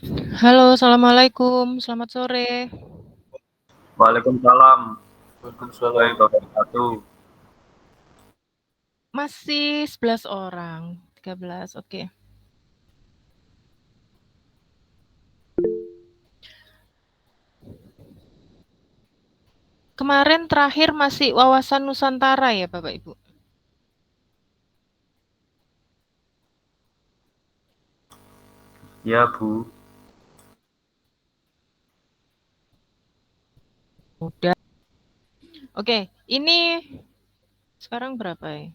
Halo, assalamualaikum. Selamat sore. Waalaikumsalam Waalaikumsalam. warahmatullahi wabarakatuh. Masih 11 orang. 13, oke. Kemarin terakhir masih wawasan Nusantara ya, Bapak Ibu? Ya, Bu. Udah. Oke, ini sekarang berapa ya?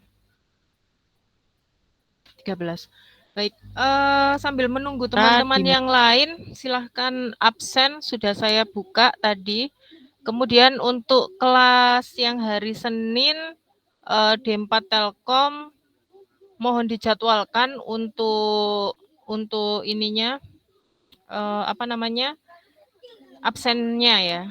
13. Baik, sambil menunggu teman-teman yang lain, silahkan absen, sudah saya buka tadi. Kemudian untuk kelas yang hari Senin, D4 Telkom, mohon dijadwalkan untuk ininya, absennya ya.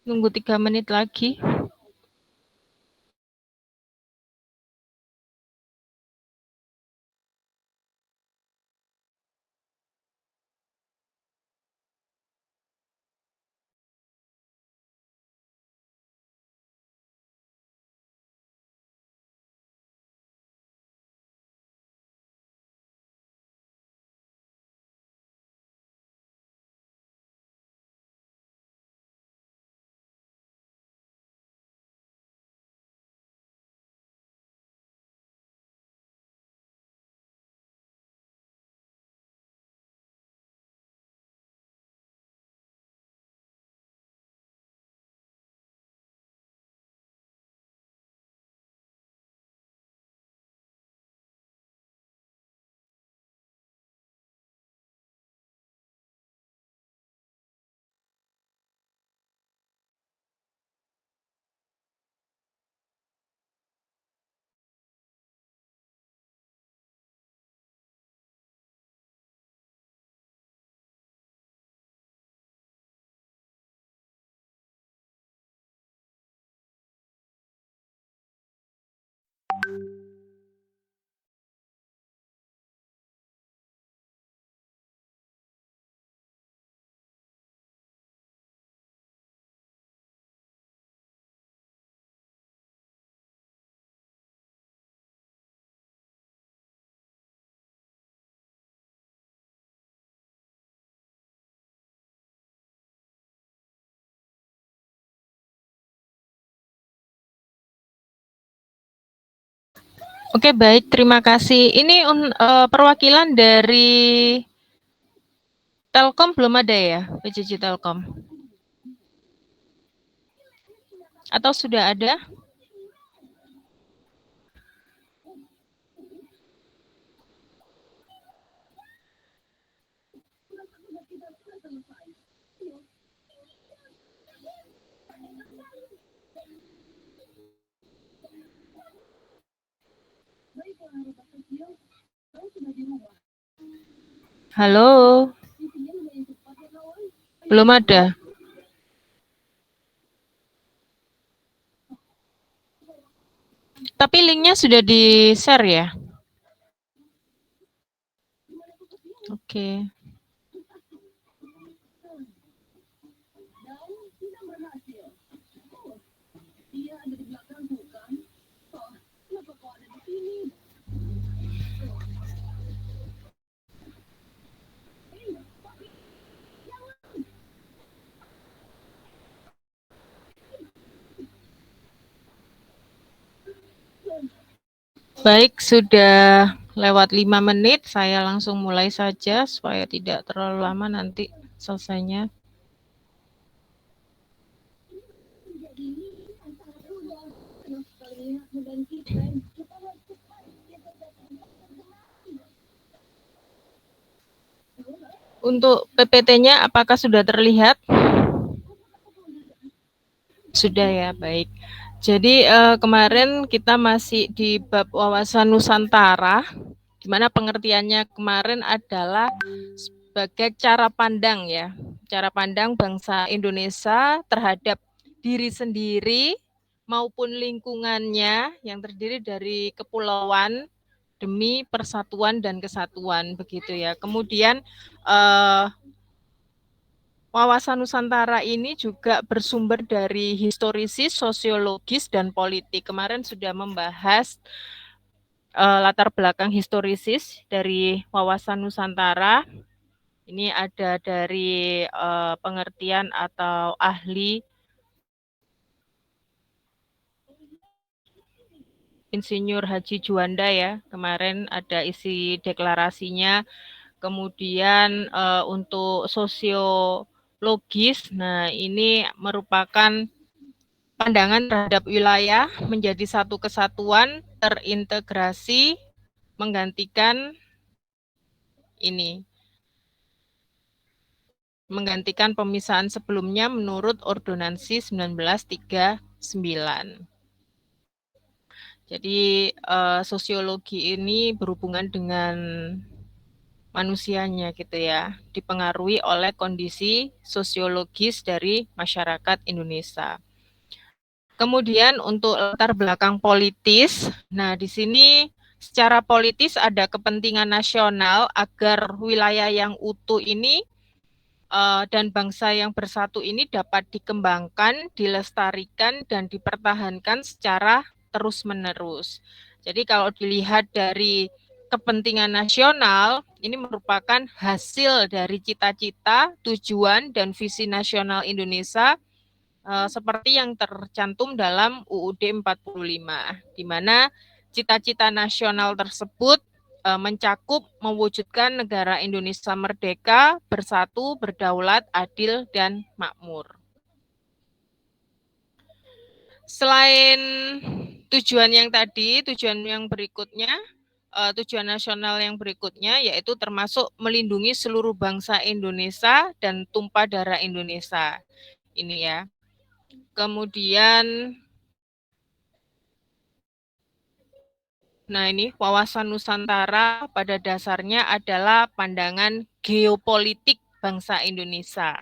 Nunggu 3 menit lagi. Oke, baik, terima kasih. Ini perwakilan dari Telkom belum ada ya, PJJ Telkom? Atau sudah ada? Halo? Belum ada? Tapi linknya sudah di-share ya? Oke. Baik, sudah lewat 5 menit, saya langsung mulai saja supaya tidak terlalu lama nanti selesainya. Untuk PPT-nya apakah sudah terlihat? Sudah ya, baik. Jadi kemarin kita masih di bab wawasan Nusantara, di mana pengertiannya kemarin adalah sebagai cara pandang ya, cara pandang bangsa Indonesia terhadap diri sendiri maupun lingkungannya yang terdiri dari kepulauan demi persatuan dan kesatuan begitu ya. Kemudian wawasan Nusantara ini juga bersumber dari historisis, sosiologis, dan politik. Kemarin sudah membahas latar belakang historisis dari wawasan Nusantara. Ini ada dari pengertian atau ahli Insinyur Haji Juanda ya. Kemarin ada isi deklarasinya. Kemudian untuk sosiologis, nah ini merupakan pandangan terhadap wilayah menjadi satu kesatuan terintegrasi menggantikan pemisahan sebelumnya menurut Ordonansi 1939. Jadi sosiologi ini berhubungan dengan manusianya gitu ya, dipengaruhi oleh kondisi sosiologis dari masyarakat Indonesia. Kemudian untuk latar belakang politis, nah di sini secara politis ada kepentingan nasional agar wilayah yang utuh ini dan bangsa yang bersatu ini dapat dikembangkan, dilestarikan, dan dipertahankan secara terus-menerus. Jadi kalau dilihat dari kepentingan nasional, ini merupakan hasil dari cita-cita, tujuan, dan visi nasional Indonesia seperti yang tercantum dalam UUD 45, di mana cita-cita nasional tersebut mencakup mewujudkan negara Indonesia merdeka, bersatu, berdaulat, adil, dan makmur. Selain tujuan yang tadi, tujuan yang berikutnya, tujuan nasional yang berikutnya yaitu termasuk melindungi seluruh bangsa Indonesia dan tumpah darah Indonesia. Ini ya. Kemudian nah ini wawasan Nusantara pada dasarnya adalah pandangan geopolitik bangsa Indonesia.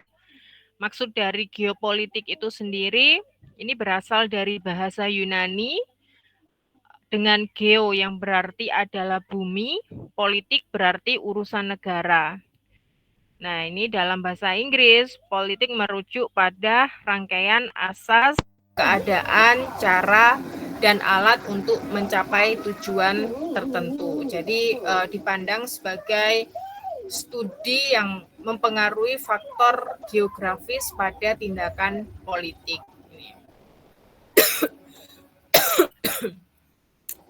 Maksud dari geopolitik itu sendiri, ini berasal dari bahasa Yunani dengan geo yang berarti adalah bumi, politik berarti urusan negara. Nah ini dalam bahasa Inggris, politik merujuk pada rangkaian asas, keadaan, cara, dan alat untuk mencapai tujuan tertentu. Jadi dipandang sebagai studi yang mempengaruhi faktor geografis pada tindakan politik.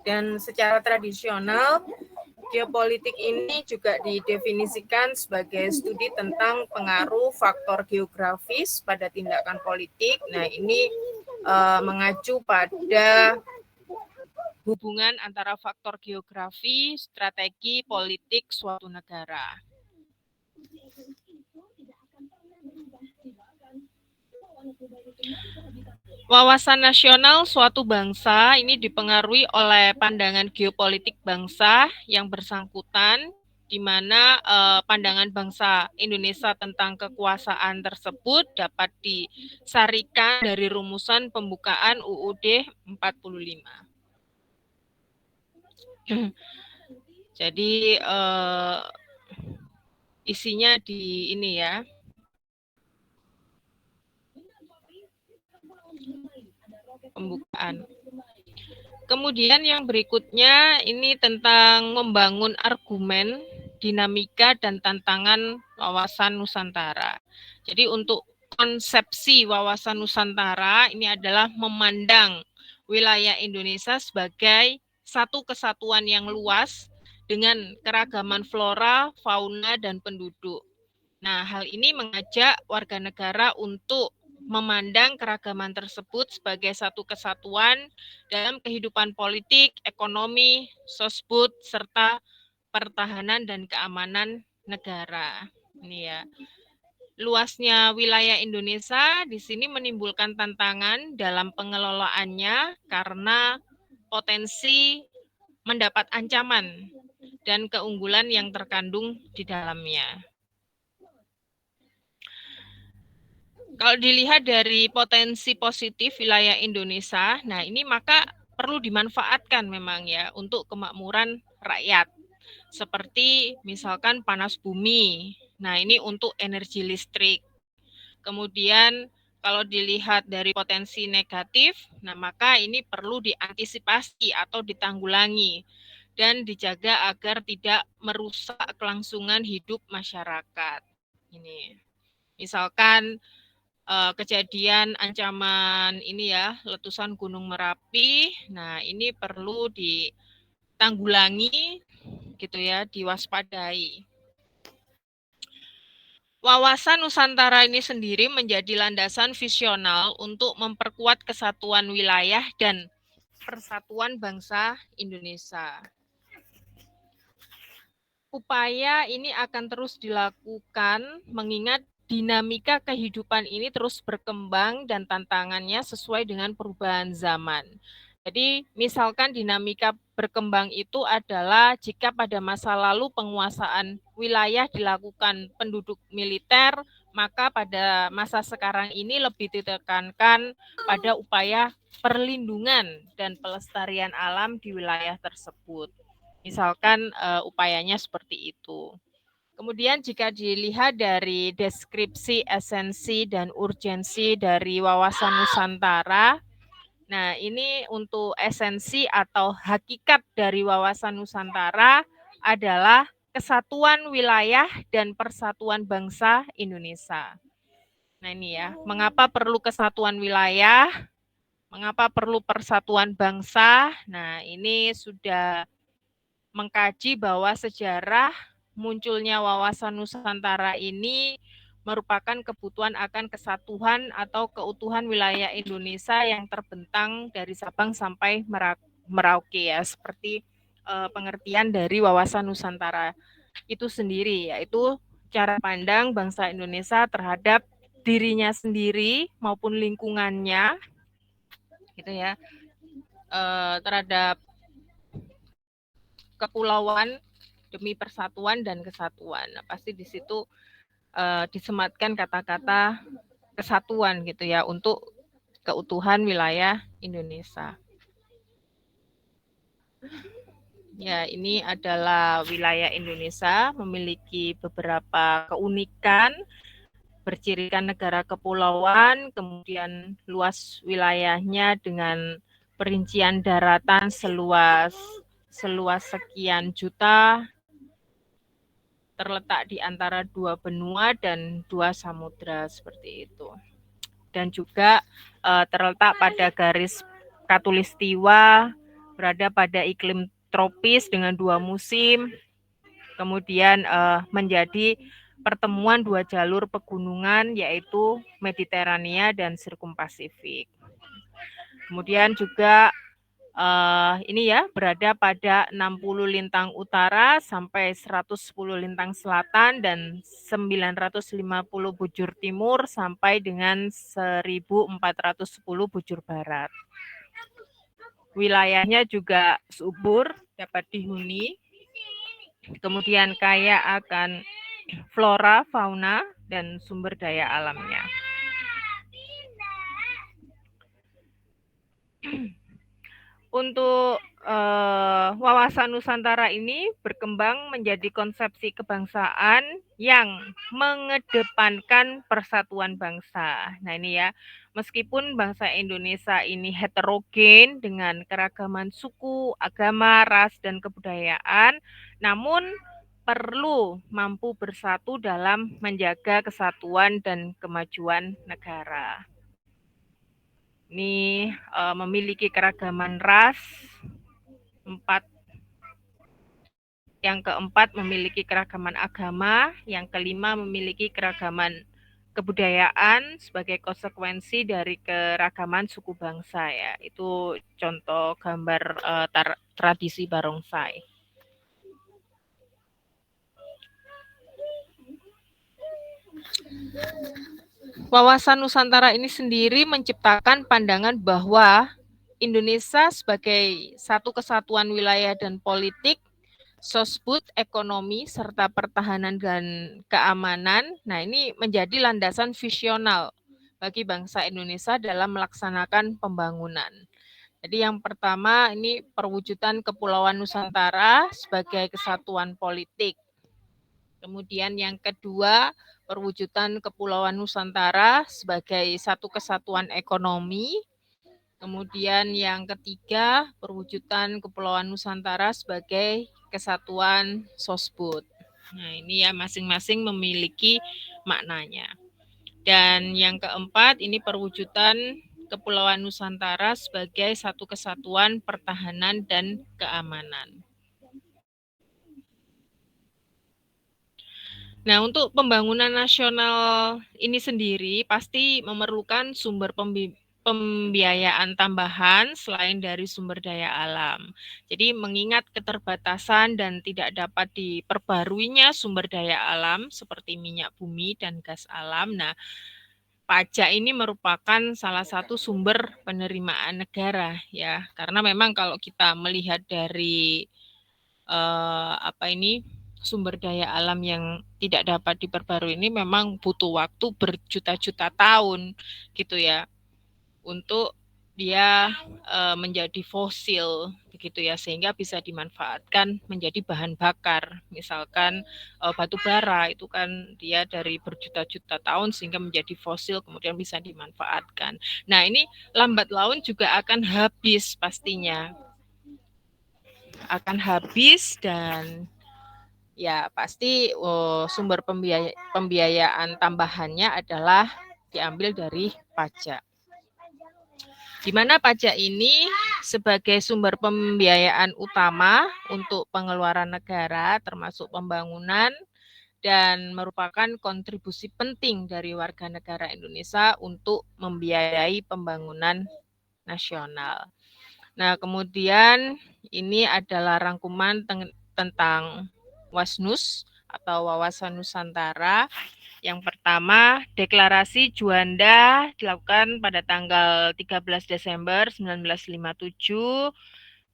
Dan secara tradisional, geopolitik ini juga didefinisikan sebagai studi tentang pengaruh faktor geografis pada tindakan politik. Nah, ini mengacu pada hubungan antara faktor geografi, strategi, politik suatu negara. Wawasan nasional suatu bangsa ini dipengaruhi oleh pandangan geopolitik bangsa yang bersangkutan, di mana pandangan bangsa Indonesia tentang kekuasaan tersebut dapat disarikan dari rumusan pembukaan UUD 45. Jadi isinya di ini ya. Pembukaan. Kemudian yang berikutnya ini tentang membangun argumen, dinamika, dan tantangan wawasan Nusantara. Jadi untuk konsepsi wawasan Nusantara ini adalah memandang wilayah Indonesia sebagai satu kesatuan yang luas dengan keragaman flora, fauna, dan penduduk. Nah, hal ini mengajak warga negara untuk memandang keragaman tersebut sebagai satu kesatuan dalam kehidupan politik, ekonomi, sosbud, serta pertahanan dan keamanan negara. Ini ya. luasnya wilayah Indonesia di sini menimbulkan tantangan dalam pengelolaannya karena potensi mendapat ancaman dan keunggulan yang terkandung di dalamnya. Kalau dilihat dari potensi positif wilayah Indonesia, nah ini maka perlu dimanfaatkan memang ya untuk kemakmuran rakyat. Seperti misalkan panas bumi. Nah, ini untuk energi listrik. Kemudian kalau dilihat dari potensi negatif, nah maka ini perlu diantisipasi atau ditanggulangi dan dijaga agar tidak merusak kelangsungan hidup masyarakat. Ini misalkan kejadian ancaman ini ya, letusan Gunung Merapi. Nah, ini perlu ditanggulangi gitu ya, diwaspadai. Wawasan Nusantara ini sendiri menjadi landasan visional untuk memperkuat kesatuan wilayah dan persatuan bangsa Indonesia. Upaya ini akan terus dilakukan mengingat dinamika kehidupan ini terus berkembang dan tantangannya sesuai dengan perubahan zaman. Jadi misalkan dinamika berkembang itu adalah jika pada masa lalu penguasaan wilayah dilakukan penduduk militer, maka pada masa sekarang ini lebih ditekankan pada upaya perlindungan dan pelestarian alam di wilayah tersebut. Misalkan upayanya seperti itu. Kemudian jika dilihat dari deskripsi, esensi, dan urgensi dari wawasan Nusantara, nah ini untuk esensi atau hakikat dari wawasan Nusantara adalah kesatuan wilayah dan persatuan bangsa Indonesia. Nah ini ya, mengapa perlu kesatuan wilayah, mengapa perlu persatuan bangsa, nah ini sudah mengkaji bahwa sejarah munculnya wawasan Nusantara ini merupakan kebutuhan akan kesatuan atau keutuhan wilayah Indonesia yang terbentang dari Sabang sampai Merauke ya, seperti pengertian dari wawasan Nusantara itu sendiri, yaitu cara pandang bangsa Indonesia terhadap dirinya sendiri maupun lingkungannya, gitu ya, terhadap kepulauan demi persatuan dan kesatuan. Nah, pasti di situ disematkan kata-kata kesatuan gitu ya untuk keutuhan wilayah Indonesia. Ya, ini adalah wilayah Indonesia memiliki beberapa keunikan, bercirikan negara kepulauan, kemudian luas wilayahnya dengan perincian daratan seluas sekian juta, terletak di antara dua benua dan dua samudra seperti itu. Dan juga terletak pada garis Katulistiwa, berada pada iklim tropis dengan dua musim, kemudian menjadi pertemuan dua jalur pegunungan yaitu Mediterania dan Sirkumpasifik. Kemudian juga ini ya berada pada 60 lintang utara sampai 110 lintang selatan dan 950 bujur timur sampai dengan 1410 bujur barat. Wilayahnya juga subur, dapat dihuni, kemudian kaya akan flora, fauna, dan sumber daya alamnya. Untuk wawasan Nusantara ini berkembang menjadi konsepsi kebangsaan yang mengedepankan persatuan bangsa. Nah ini ya, meskipun bangsa Indonesia ini heterogen dengan keragaman suku, agama, ras, dan kebudayaan, namun perlu mampu bersatu dalam menjaga kesatuan dan kemajuan negara. Ini memiliki keragaman ras, yang keempat memiliki keragaman agama, yang kelima memiliki keragaman kebudayaan sebagai konsekuensi dari keragaman suku bangsa ya. Itu contoh gambar tradisi barongsai. Wawasan Nusantara ini sendiri menciptakan pandangan bahwa Indonesia sebagai satu kesatuan wilayah dan politik, sosbud, ekonomi, serta pertahanan dan keamanan. Nah, ini menjadi landasan visional bagi bangsa Indonesia dalam melaksanakan pembangunan. Jadi yang pertama ini perwujudan Kepulauan Nusantara sebagai kesatuan politik. Kemudian yang kedua, perwujudan Kepulauan Nusantara sebagai satu kesatuan ekonomi. Kemudian yang ketiga, perwujudan Kepulauan Nusantara sebagai kesatuan sosbud. Nah, ini ya masing-masing memiliki maknanya. Dan yang keempat, ini perwujudan Kepulauan Nusantara sebagai satu kesatuan pertahanan dan keamanan. Nah, untuk pembangunan nasional ini sendiri pasti memerlukan sumber pembiayaan tambahan selain dari sumber daya alam. Jadi mengingat keterbatasan dan tidak dapat diperbaruinya sumber daya alam seperti minyak bumi dan gas alam. Nah, pajak ini merupakan salah satu sumber penerimaan negara ya. Karena memang kalau kita melihat dari sumber daya alam yang tidak dapat diperbarui ini memang butuh waktu berjuta-juta tahun gitu ya untuk dia menjadi fosil begitu ya sehingga bisa dimanfaatkan menjadi bahan bakar. Misalkan batu bara itu kan dia dari berjuta-juta tahun sehingga menjadi fosil kemudian bisa dimanfaatkan. Nah, ini lambat laun juga akan habis pastinya. Akan habis dan ya pasti sumber pembiayaan tambahannya adalah diambil dari pajak. Di mana pajak ini sebagai sumber pembiayaan utama untuk pengeluaran negara termasuk pembangunan dan merupakan kontribusi penting dari warga negara Indonesia untuk membiayai pembangunan nasional. Nah, kemudian ini adalah rangkuman tentang WASNUS atau Wawasan Nusantara. Yang pertama, deklarasi Juanda dilakukan pada tanggal 13 Desember 1957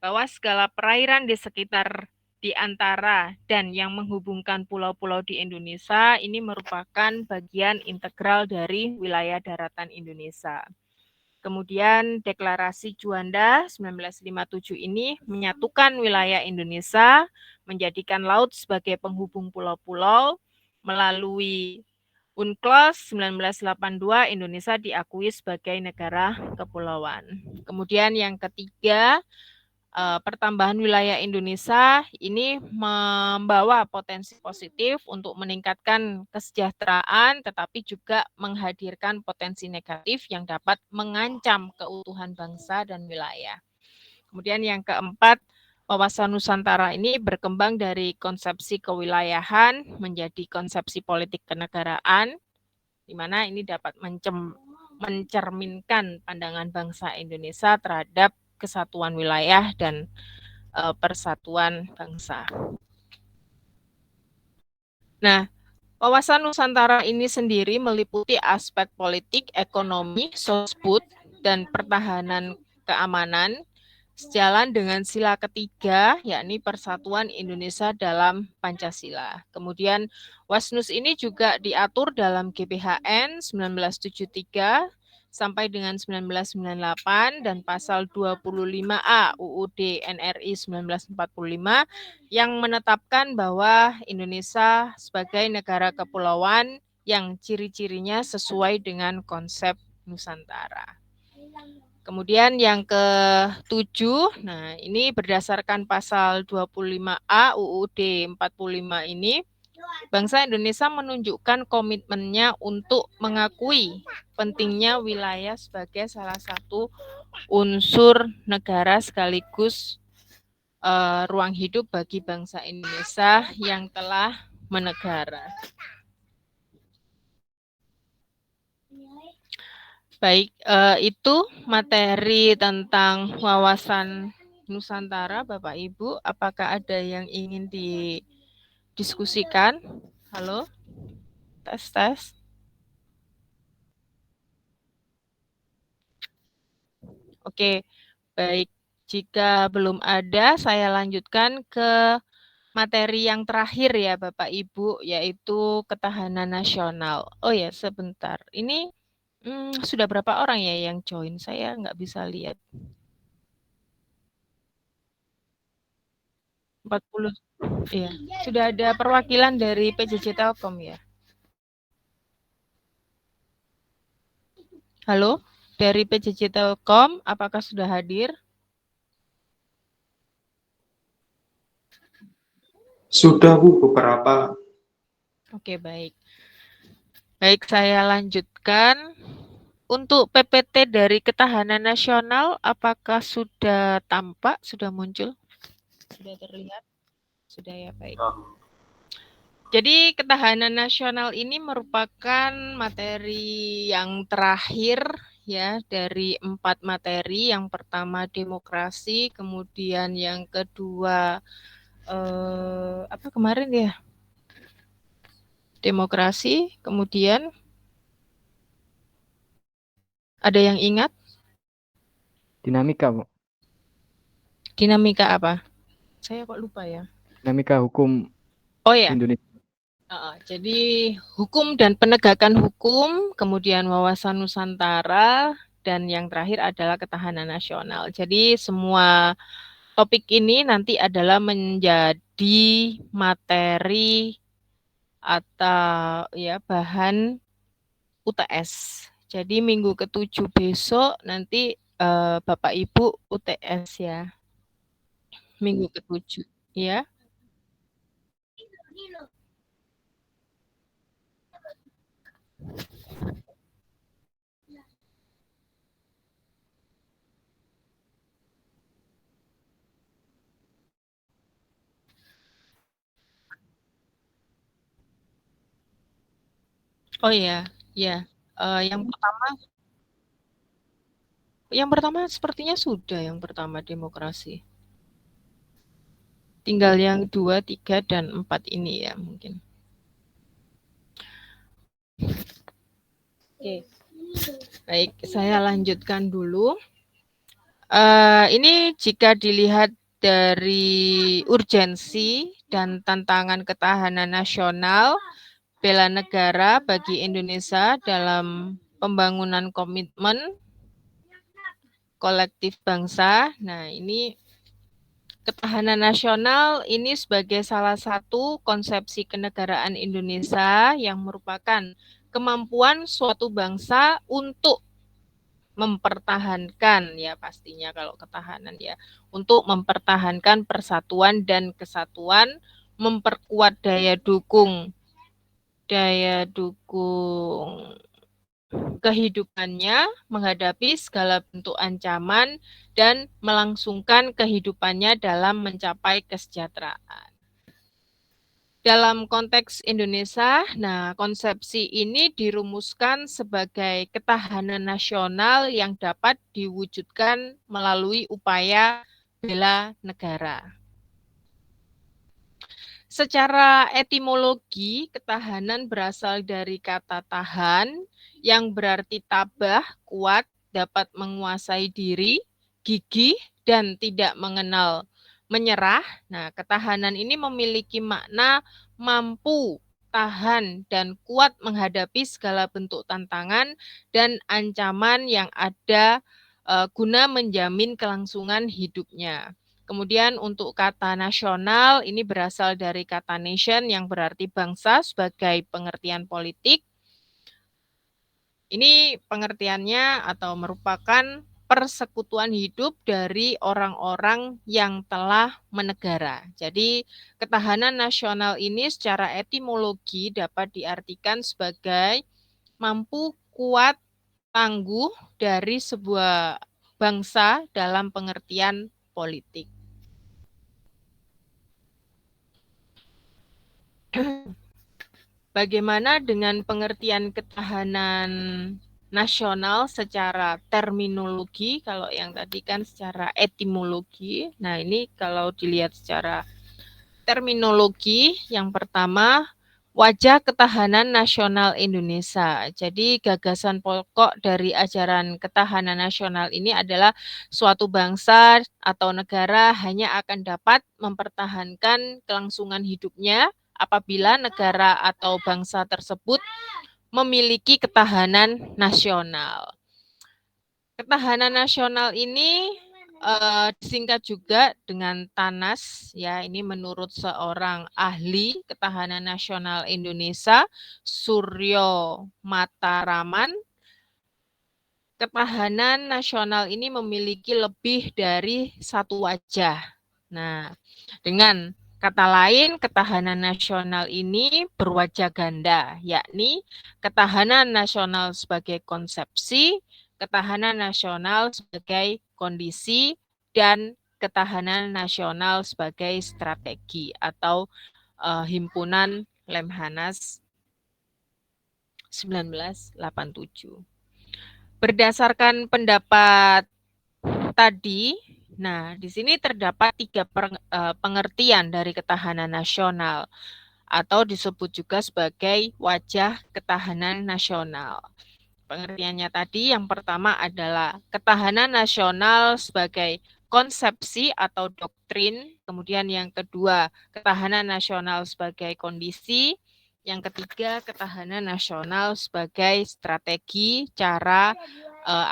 bahwa segala perairan di sekitar di antara dan yang menghubungkan pulau-pulau di Indonesia ini merupakan bagian integral dari wilayah daratan Indonesia. Kemudian deklarasi Juanda 1957 ini menyatukan wilayah Indonesia, menjadikan laut sebagai penghubung pulau-pulau. Melalui UNCLOS 1982 Indonesia diakui sebagai negara kepulauan. Kemudian yang ketiga, pertambahan wilayah Indonesia ini membawa potensi positif untuk meningkatkan kesejahteraan, tetapi juga menghadirkan potensi negatif yang dapat mengancam keutuhan bangsa dan wilayah. Kemudian yang keempat, wawasan Nusantara ini berkembang dari konsepsi kewilayahan menjadi konsepsi politik kenegaraan, di mana ini dapat mencerminkan pandangan bangsa Indonesia terhadap kesatuan wilayah dan persatuan bangsa. Nah, wawasan Nusantara ini sendiri meliputi aspek politik, ekonomi, sosbud, dan pertahanan keamanan sejalan dengan sila ketiga, yakni Persatuan Indonesia dalam Pancasila. Kemudian WASNUS ini juga diatur dalam GBHN 1973 sampai dengan 1998 dan pasal 25A UUD NRI 1945 yang menetapkan bahwa Indonesia sebagai negara kepulauan yang ciri-cirinya sesuai dengan konsep Nusantara. Kemudian yang ke-7, nah ini berdasarkan pasal 25A UUD 45 ini, bangsa Indonesia menunjukkan komitmennya untuk mengakui pentingnya wilayah sebagai salah satu unsur negara sekaligus ruang hidup bagi bangsa Indonesia yang telah menegara. Baik, itu materi tentang wawasan Nusantara, Bapak Ibu. Apakah ada yang ingin didiskusikan? Halo? Tes, tes. Oke, baik. Jika belum ada, saya lanjutkan ke materi yang terakhir ya Bapak Ibu, yaitu ketahanan nasional. Oh ya, sebentar. Ini sudah berapa orang ya yang join? Saya nggak bisa lihat. 40. Iya. Sudah ada perwakilan dari PJJ Telkom ya? Halo, dari PJJ Telkom, apakah sudah hadir? Sudah Bu, beberapa. Oke, baik. Baik, saya lanjutkan. Untuk PPT dari Ketahanan Nasional, apakah sudah tampak, sudah muncul? Sudah terlihat? Sudah ya, baik. Jadi ketahanan nasional ini merupakan materi yang terakhir ya dari 4 materi. Yang pertama demokrasi, kemudian yang kedua apa kemarin ya? Demokrasi, kemudian ada yang ingat? Dinamika, Bu. Dinamika apa? Saya kok lupa ya. Dinamika hukum Oh ya. Indonesia. Jadi hukum dan penegakan hukum, kemudian wawasan Nusantara, dan yang terakhir adalah ketahanan nasional. Jadi semua topik ini nanti adalah menjadi materi atau ya bahan UTS. Jadi minggu ke-7 besok nanti Bapak Ibu UTS ya. Minggu ke-7 ya. Oh ya, ya. Yang pertama sepertinya sudah yang pertama demokrasi. Tinggal yang 2, 3, dan 4 ini ya mungkin. Oke. Baik, saya lanjutkan dulu. Ini jika dilihat dari urgensi dan tantangan ketahanan nasional, bela negara bagi Indonesia dalam pembangunan komitmen kolektif bangsa. Nah, ini ketahanan nasional ini sebagai salah satu konsepsi kenegaraan Indonesia yang merupakan kemampuan suatu bangsa untuk mempertahankan ya pastinya kalau ketahanan ya untuk mempertahankan persatuan dan kesatuan, memperkuat daya dukung kehidupannya, menghadapi segala bentuk ancaman dan melangsungkan kehidupannya dalam mencapai kesejahteraan. Dalam konteks Indonesia, nah konsepsi ini dirumuskan sebagai ketahanan nasional yang dapat diwujudkan melalui upaya bela negara. Secara etimologi, ketahanan berasal dari kata tahan yang berarti tabah, kuat, dapat menguasai diri, gigih, dan tidak mengenal menyerah. Nah, ketahanan ini memiliki makna mampu, tahan, dan kuat menghadapi segala bentuk tantangan dan ancaman yang ada guna menjamin kelangsungan hidupnya. Kemudian untuk kata nasional ini berasal dari kata nation yang berarti bangsa sebagai pengertian politik. Ini pengertiannya atau merupakan persekutuan hidup dari orang-orang yang telah menegara. Jadi ketahanan nasional ini secara etimologi dapat diartikan sebagai mampu, kuat, tangguh dari sebuah bangsa dalam pengertian politik. Bagaimana dengan pengertian ketahanan nasional secara terminologi, kalau yang tadi kan secara etimologi. Nah, ini kalau dilihat secara terminologi, yang pertama wajah ketahanan nasional Indonesia. Jadi gagasan pokok dari ajaran ketahanan nasional ini adalah suatu bangsa atau negara hanya akan dapat mempertahankan kelangsungan hidupnya apabila negara atau bangsa tersebut memiliki ketahanan nasional. Ketahanan nasional ini disingkat juga dengan TANAS, ya. Ini menurut seorang ahli ketahanan nasional Indonesia, Suryo Mataraman. Ketahanan nasional ini memiliki lebih dari satu wajah. Nah, dengan kata lain, ketahanan nasional ini berwajah ganda, yakni ketahanan nasional sebagai konsepsi, ketahanan nasional sebagai kondisi, dan ketahanan nasional sebagai strategi atau himpunan Lemhanas 1987. Berdasarkan pendapat tadi, nah di sini terdapat 3 pengertian dari ketahanan nasional atau disebut juga sebagai wajah ketahanan nasional. Pengertiannya tadi yang pertama adalah ketahanan nasional sebagai konsepsi atau doktrin, kemudian yang kedua ketahanan nasional sebagai kondisi, yang ketiga ketahanan nasional sebagai strategi, cara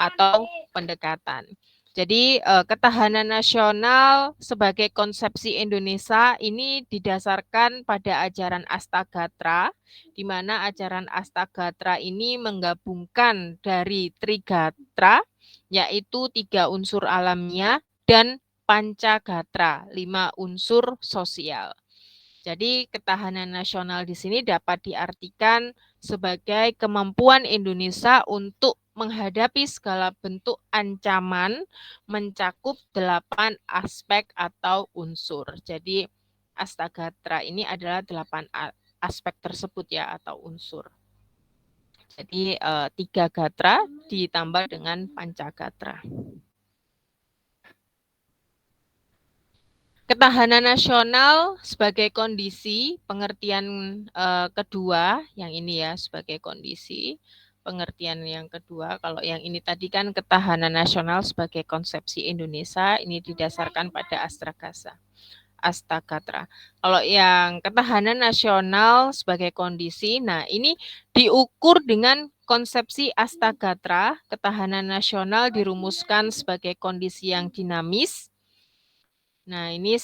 atau pendekatan. Jadi ketahanan nasional sebagai konsepsi Indonesia ini didasarkan pada ajaran Astagatra, di mana ajaran Astagatra ini menggabungkan dari Trigatra, yaitu 3 unsur alamiah, dan Pancagatra, 5 unsur sosial. Jadi ketahanan nasional di sini dapat diartikan sebagai kemampuan Indonesia untuk menghadapi segala bentuk ancaman mencakup 8 aspek atau unsur. Jadi Astagatra ini adalah 8 aspek tersebut ya atau unsur. Jadi 3 gatra ditambah dengan Pancagatra. Ketahanan nasional sebagai kondisi, pengertian kedua, yang ini ya sebagai kondisi, pengertian yang kedua, kalau yang ini tadi kan ketahanan nasional sebagai konsepsi Indonesia, ini didasarkan pada Astagatra. Kalau yang ketahanan nasional sebagai kondisi, nah ini diukur dengan konsepsi Astagatra, ketahanan nasional dirumuskan sebagai kondisi yang dinamis. Nah, ini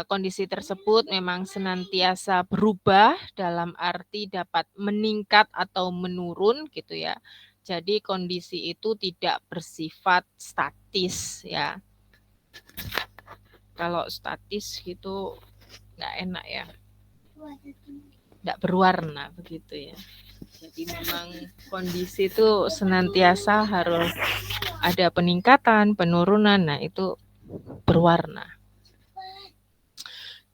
kondisi tersebut memang senantiasa berubah dalam arti dapat meningkat atau menurun gitu ya. Jadi kondisi itu tidak bersifat statis ya. Kalau statis gitu nggak enak ya. Nggak berwarna begitu ya. Jadi memang kondisi itu senantiasa harus ada peningkatan, penurunan. Nah, itu berwarna.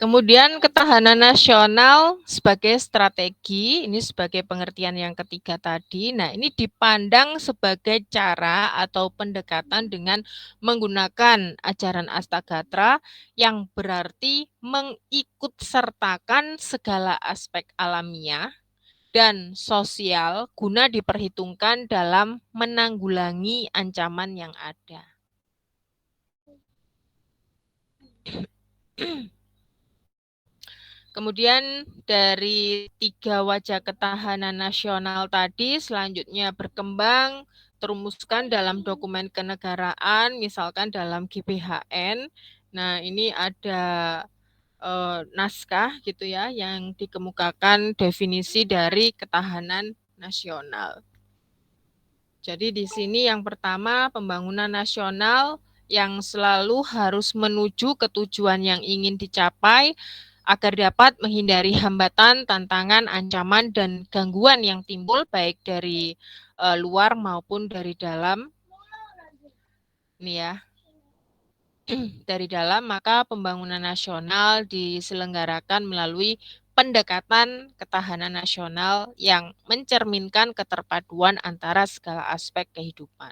Kemudian ketahanan nasional sebagai strategi, ini sebagai pengertian yang ketiga tadi. Nah, ini dipandang sebagai cara atau pendekatan dengan menggunakan ajaran Astagatra yang berarti mengikutsertakan segala aspek alamiah dan sosial guna diperhitungkan dalam menanggulangi ancaman yang ada. Kemudian dari 3 wajah ketahanan nasional tadi selanjutnya berkembang, terumuskan dalam dokumen kenegaraan, misalkan dalam GBHN. Nah, ini ada naskah gitu ya yang dikemukakan definisi dari ketahanan nasional. Jadi di sini yang pertama pembangunan nasional yang selalu harus menuju ke tujuan yang ingin dicapai agar dapat menghindari hambatan, tantangan, ancaman, dan gangguan yang timbul baik dari luar maupun dari dalam. Ini ya. Dari dalam, maka pembangunan nasional diselenggarakan melalui pendekatan ketahanan nasional yang mencerminkan keterpaduan antara segala aspek kehidupan.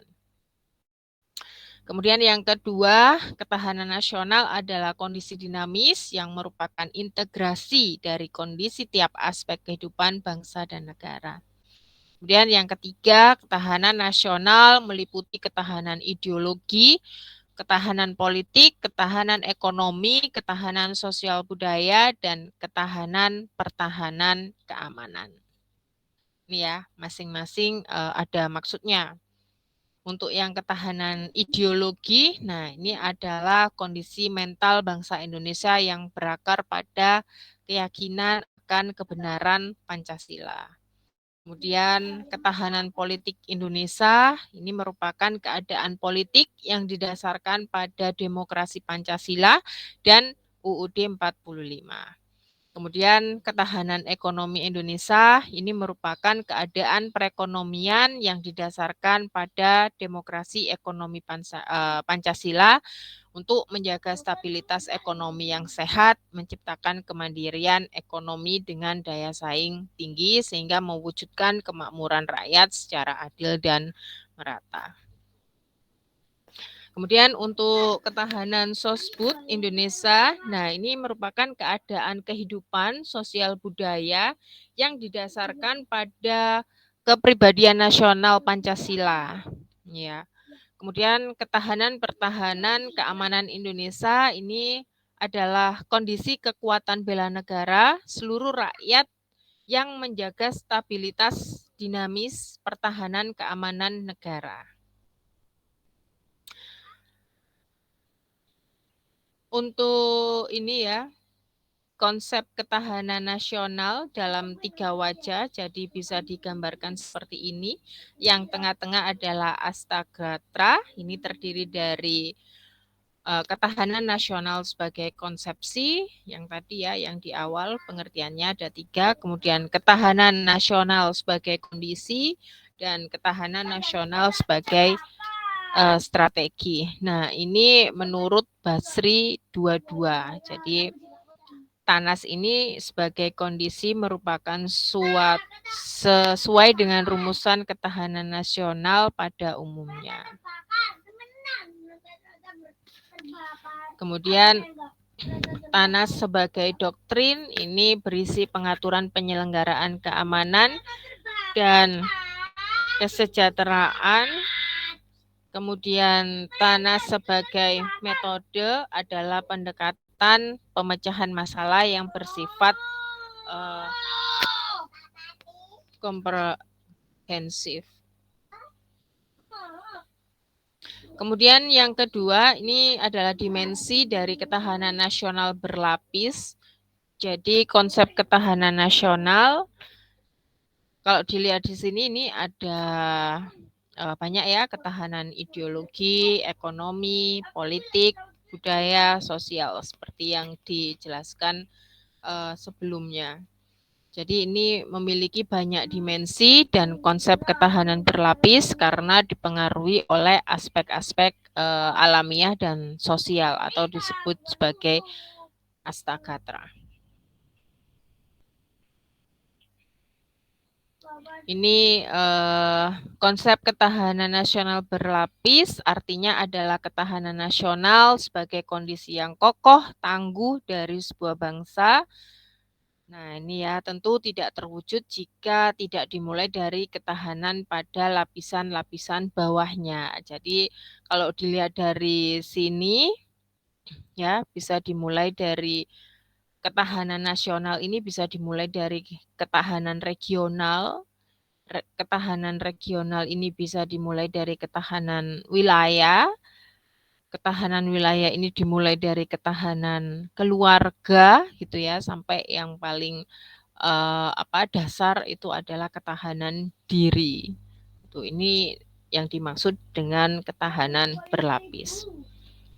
Kemudian yang kedua, ketahanan nasional adalah kondisi dinamis yang merupakan integrasi dari kondisi tiap aspek kehidupan bangsa dan negara. Kemudian yang ketiga, ketahanan nasional meliputi ketahanan ideologi, ketahanan politik, ketahanan ekonomi, ketahanan sosial budaya, dan ketahanan pertahanan keamanan. Ini ya, masing-masing ada maksudnya. Untuk yang ketahanan ideologi, nah ini adalah kondisi mental bangsa Indonesia yang berakar pada keyakinan akan kebenaran Pancasila. Kemudian ketahanan politik Indonesia ini merupakan keadaan politik yang didasarkan pada demokrasi Pancasila dan UUD 45. Kemudian ketahanan ekonomi Indonesia ini merupakan keadaan perekonomian yang didasarkan pada demokrasi ekonomi Pancasila untuk menjaga stabilitas ekonomi yang sehat, menciptakan kemandirian ekonomi dengan daya saing tinggi sehingga mewujudkan kemakmuran rakyat secara adil dan merata. Kemudian untuk ketahanan sosbud Indonesia, nah ini merupakan keadaan kehidupan sosial budaya yang didasarkan pada kepribadian nasional Pancasila. Ya. Kemudian ketahanan pertahanan keamanan Indonesia ini adalah kondisi kekuatan bela negara seluruh rakyat yang menjaga stabilitas dinamis pertahanan keamanan negara. Untuk ini ya, konsep ketahanan nasional dalam 3 wajah, jadi bisa digambarkan seperti ini. Yang tengah-tengah adalah Astagatra, ini terdiri dari ketahanan nasional sebagai konsepsi, yang tadi ya, yang di awal pengertiannya ada 3, kemudian ketahanan nasional sebagai kondisi, dan ketahanan nasional sebagai strategi. Nah, ini menurut Basri 22. Jadi TANAS ini sebagai kondisi merupakan sesuai dengan rumusan ketahanan nasional pada umumnya. Kemudian TANAS sebagai doktrin ini berisi pengaturan penyelenggaraan keamanan dan kesejahteraan. Kemudian TANAS sebagai metode adalah pendekatan pemecahan masalah yang bersifat komprehensif. Kemudian yang kedua ini adalah dimensi dari ketahanan nasional berlapis. Jadi konsep ketahanan nasional, kalau dilihat di sini ini ada banyak ya, ketahanan ideologi, ekonomi, politik, budaya, sosial seperti yang dijelaskan sebelumnya. Jadi ini memiliki banyak dimensi dan konsep ketahanan berlapis karena dipengaruhi oleh aspek-aspek alamiah dan sosial atau disebut sebagai Astagatra. Ini konsep ketahanan nasional berlapis artinya adalah ketahanan nasional sebagai kondisi yang kokoh, tangguh dari sebuah bangsa. Nah, ini ya tentu tidak terwujud jika tidak dimulai dari ketahanan pada lapisan-lapisan bawahnya. Jadi kalau dilihat dari sini ya bisa dimulai dari ketahanan nasional ini bisa dimulai dari ketahanan regional. Ketahanan regional ini bisa dimulai dari ketahanan wilayah. Ketahanan wilayah ini dimulai dari ketahanan keluarga gitu ya, sampai yang paling dasar itu adalah ketahanan diri. Itu ini yang dimaksud dengan ketahanan berlapis.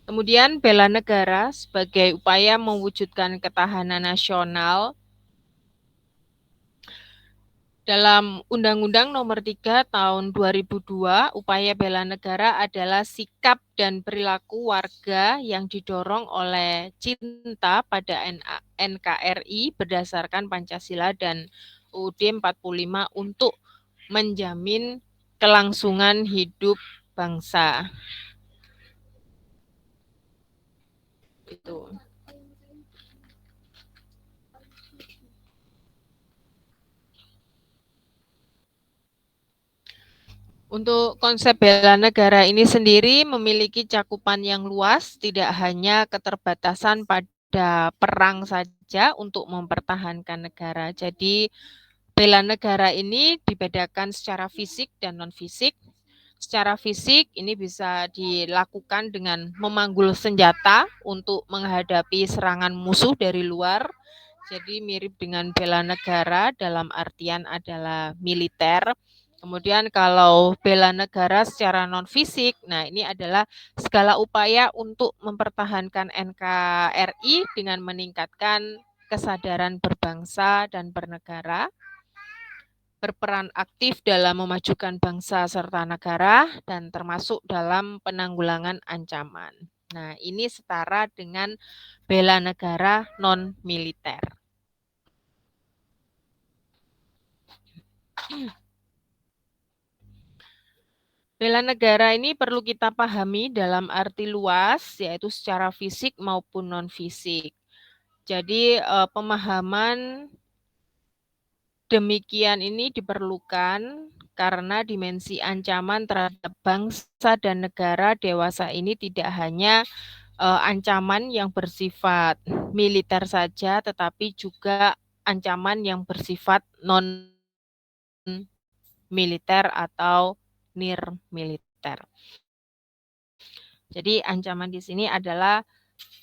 Kemudian bela negara sebagai upaya mewujudkan ketahanan nasional. Dalam Undang-Undang Nomor 3 Tahun 2002, upaya bela negara adalah sikap dan perilaku warga yang didorong oleh cinta pada NKRI berdasarkan Pancasila dan UUD 45 untuk menjamin kelangsungan hidup bangsa. Itu. Untuk konsep bela negara ini sendiri memiliki cakupan yang luas, tidak hanya keterbatasan pada perang saja untuk mempertahankan negara. Jadi bela negara ini dibedakan secara fisik dan non-fisik. Secara fisik ini bisa dilakukan dengan memanggul senjata untuk menghadapi serangan musuh dari luar. Jadi mirip dengan bela negara dalam artian adalah militer. Kemudian kalau bela negara secara non-fisik, nah ini adalah segala upaya untuk mempertahankan NKRI dengan meningkatkan kesadaran berbangsa dan bernegara, berperan aktif dalam memajukan bangsa serta negara, dan termasuk dalam penanggulangan ancaman. Nah, ini setara dengan bela negara non-militer. Bela negara ini perlu kita pahami dalam arti luas, yaitu secara fisik maupun non-fisik. Jadi pemahaman demikian ini diperlukan karena dimensi ancaman terhadap bangsa dan negara dewasa ini tidak hanya ancaman yang bersifat militer saja, tetapi juga ancaman yang bersifat non-militer atau nir-militer. Jadi ancaman di sini adalah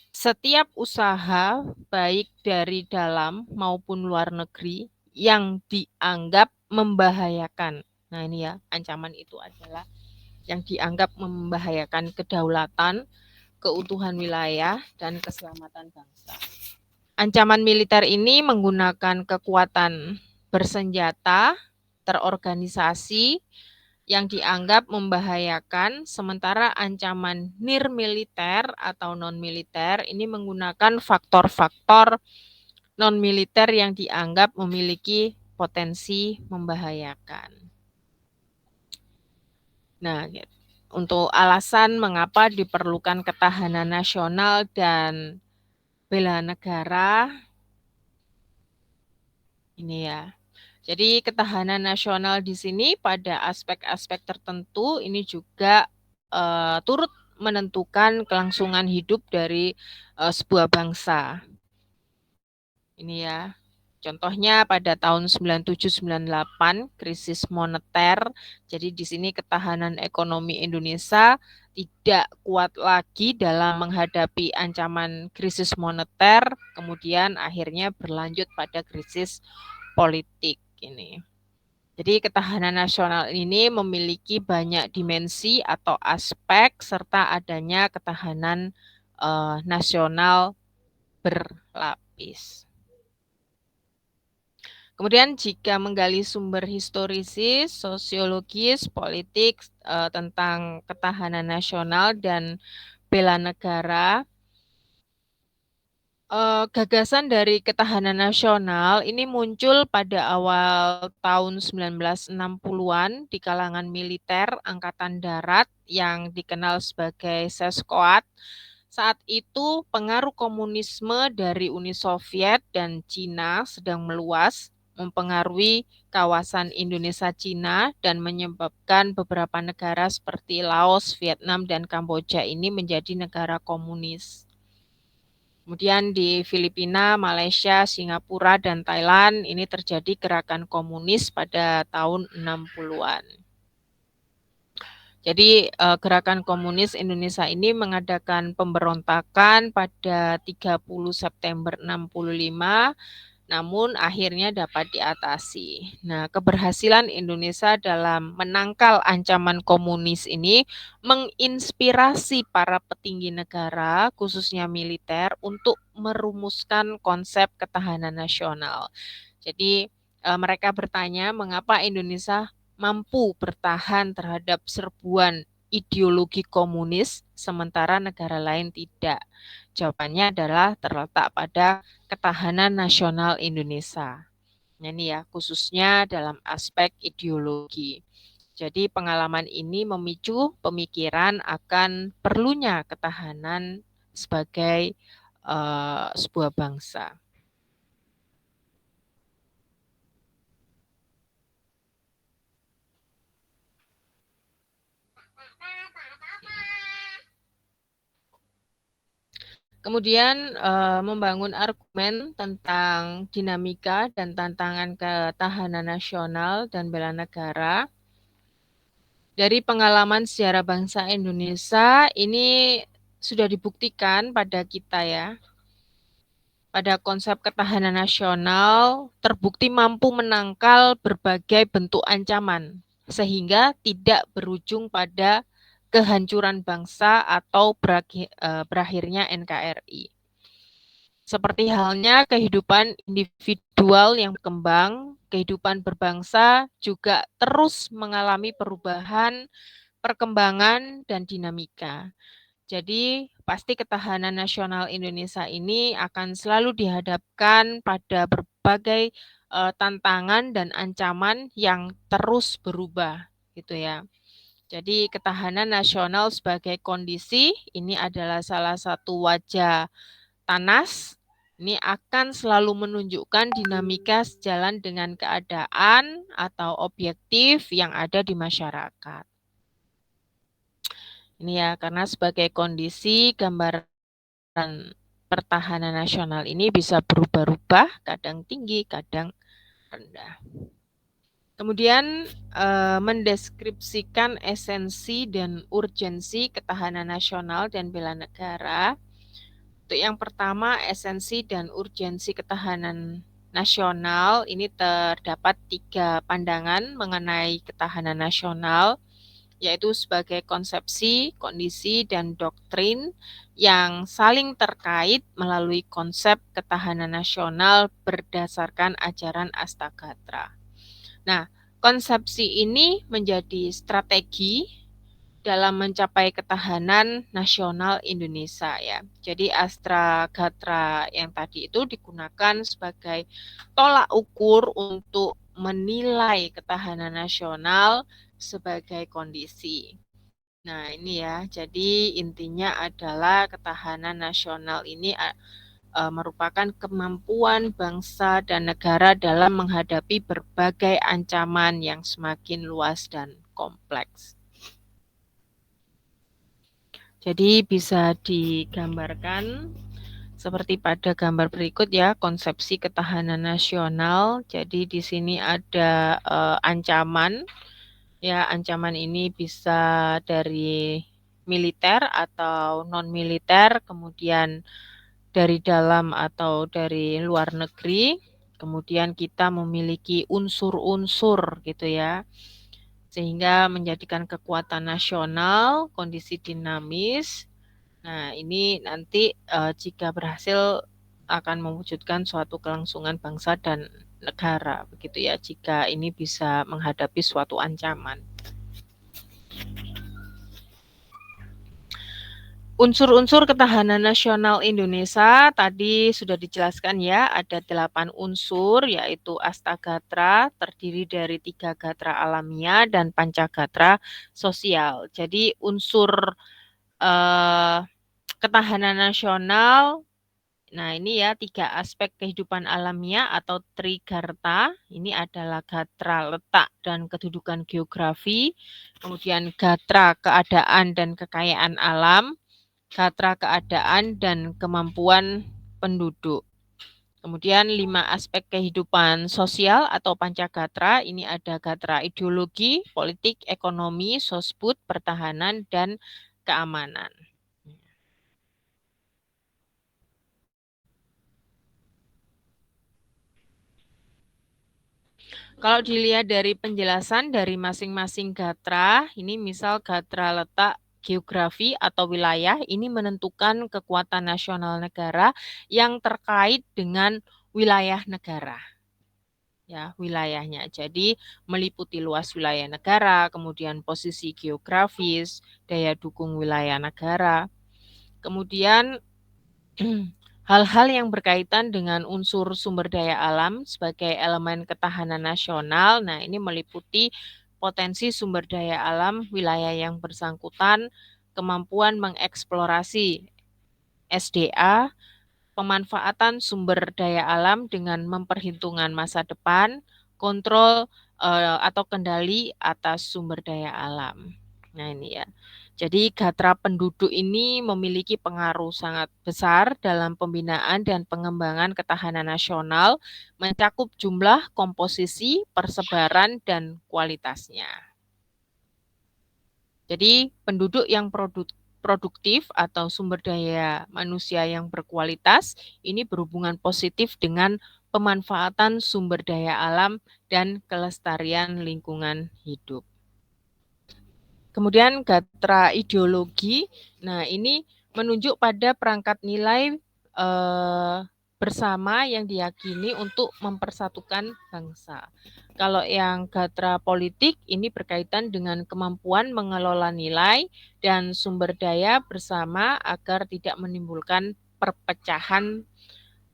setiap usaha baik dari dalam maupun luar negeri yang dianggap membahayakan. Nah ini ya, ancaman itu adalah yang dianggap membahayakan kedaulatan, keutuhan wilayah, dan keselamatan bangsa. Ancaman militer ini menggunakan kekuatan bersenjata, terorganisasi, yang dianggap membahayakan, sementara ancaman nir-militer atau non-militer ini menggunakan faktor-faktor non-militer yang dianggap memiliki potensi membahayakan. Nah, untuk alasan mengapa diperlukan ketahanan nasional dan bela negara, ini ya. Jadi ketahanan nasional di sini pada aspek-aspek tertentu ini juga turut menentukan kelangsungan hidup dari sebuah bangsa. Ini ya. Contohnya pada tahun 97-98 krisis moneter. Jadi di sini ketahanan ekonomi Indonesia tidak kuat lagi dalam menghadapi ancaman krisis moneter, kemudian akhirnya berlanjut pada krisis politik ini. Jadi ketahanan nasional ini memiliki banyak dimensi atau aspek serta adanya ketahanan nasional berlapis. Kemudian jika menggali sumber historisis, sosiologis, politik tentang ketahanan nasional dan bela negara, gagasan dari ketahanan nasional ini muncul pada awal tahun 1960-an di kalangan militer Angkatan Darat yang dikenal sebagai Seskoat. Saat itu pengaruh komunisme dari Uni Soviet dan Cina sedang meluas, mempengaruhi kawasan Indonesia Cina dan menyebabkan beberapa negara seperti Laos, Vietnam, dan Kamboja ini menjadi negara komunis. Kemudian di Filipina, Malaysia, Singapura, dan Thailand ini terjadi gerakan komunis pada tahun 60-an. Jadi gerakan komunis Indonesia ini mengadakan pemberontakan pada 30 September 65, namun akhirnya dapat diatasi. Nah, keberhasilan Indonesia dalam menangkal ancaman komunis ini menginspirasi para petinggi negara, khususnya militer, untuk merumuskan konsep ketahanan nasional. Jadi mereka bertanya mengapa Indonesia mampu bertahan terhadap serbuan ideologi komunis, sementara negara lain tidak. Jawabannya adalah terletak pada ketahanan nasional Indonesia. Nah, ini ya, khususnya dalam aspek ideologi. Jadi pengalaman ini memicu pemikiran akan perlunya ketahanan sebagai sebuah bangsa. Kemudian membangun argumen tentang dinamika dan tantangan ketahanan nasional dan bela negara. Dari pengalaman sejarah bangsa Indonesia, ini sudah dibuktikan pada kita ya. Pada konsep ketahanan nasional, terbukti mampu menangkal berbagai bentuk ancaman, sehingga tidak berujung pada kehancuran bangsa atau berakhirnya NKRI. Seperti halnya kehidupan individual yang berkembang, kehidupan berbangsa juga terus mengalami perubahan, perkembangan, dan dinamika. Jadi, pasti ketahanan nasional Indonesia ini akan selalu dihadapkan pada berbagai tantangan dan ancaman yang terus berubah, gitu ya. Jadi, ketahanan nasional sebagai kondisi ini adalah salah satu wajah Tanas ini akan selalu menunjukkan dinamika sejalan dengan keadaan atau objektif yang ada di masyarakat. Ini ya, karena sebagai kondisi gambaran pertahanan nasional ini bisa berubah-ubah, kadang tinggi, kadang rendah. Kemudian mendeskripsikan esensi dan urgensi ketahanan nasional dan bela negara. Untuk yang pertama, esensi dan urgensi ketahanan nasional ini terdapat 3 pandangan mengenai ketahanan nasional, yaitu sebagai konsepsi, kondisi, dan doktrin yang saling terkait melalui konsep ketahanan nasional berdasarkan ajaran Astagatra. Nah, konsepsi ini menjadi strategi dalam mencapai ketahanan nasional Indonesia ya. Jadi Astagatra yang tadi itu digunakan sebagai tolak ukur untuk menilai ketahanan nasional sebagai kondisi. Nah, ini ya. Jadi intinya adalah ketahanan nasional ini merupakan kemampuan bangsa dan negara dalam menghadapi berbagai ancaman yang semakin luas dan kompleks. Jadi bisa digambarkan seperti pada gambar berikut ya, konsepsi ketahanan nasional. Jadi di sini ada ancaman. Ya, ancaman ini bisa dari militer atau non-militer, kemudian dari dalam atau dari luar negeri. Kemudian kita memiliki unsur-unsur gitu ya, sehingga menjadikan kekuatan nasional, kondisi dinamis. Nah, ini nanti jika berhasil akan mewujudkan suatu kelangsungan bangsa dan negara, begitu ya, jika ini bisa menghadapi suatu ancaman. Unsur-unsur ketahanan nasional Indonesia tadi sudah dijelaskan ya, ada 8 unsur yaitu Astagatra, terdiri dari 3 gatra alamiah dan Pancagatra sosial. Jadi unsur ketahanan nasional, nah ini ya 3 aspek kehidupan alamiah atau Trigarta, ini adalah gatra letak dan kedudukan geografi, kemudian gatra keadaan dan kekayaan alam, gatra keadaan dan kemampuan penduduk. Kemudian 5 aspek kehidupan sosial atau Pancagatra, ini ada gatra ideologi, politik, ekonomi, sosbud, pertahanan, dan keamanan. Kalau dilihat dari penjelasan dari masing-masing gatra, ini misal gatra letak geografi atau wilayah, ini menentukan kekuatan nasional negara yang terkait dengan wilayah negara. Ya, wilayahnya. Jadi meliputi luas wilayah negara, kemudian posisi geografis, daya dukung wilayah negara. Kemudian hal-hal yang berkaitan dengan unsur sumber daya alam sebagai elemen ketahanan nasional, nah ini meliputi potensi sumber daya alam wilayah yang bersangkutan, kemampuan mengeksplorasi SDA, pemanfaatan sumber daya alam dengan memperhitungkan masa depan, kontrol atau kendali atas sumber daya alam. Nah ini ya. Jadi gatra penduduk ini memiliki pengaruh sangat besar dalam pembinaan dan pengembangan ketahanan nasional, mencakup jumlah, komposisi, persebaran, dan kualitasnya. Jadi penduduk yang produktif atau sumber daya manusia yang berkualitas ini berhubungan positif dengan pemanfaatan sumber daya alam dan kelestarian lingkungan hidup. Kemudian gatra ideologi, nah ini menunjuk pada perangkat nilai bersama yang diyakini untuk mempersatukan bangsa. Kalau yang gatra politik ini berkaitan dengan kemampuan mengelola nilai dan sumber daya bersama agar tidak menimbulkan perpecahan,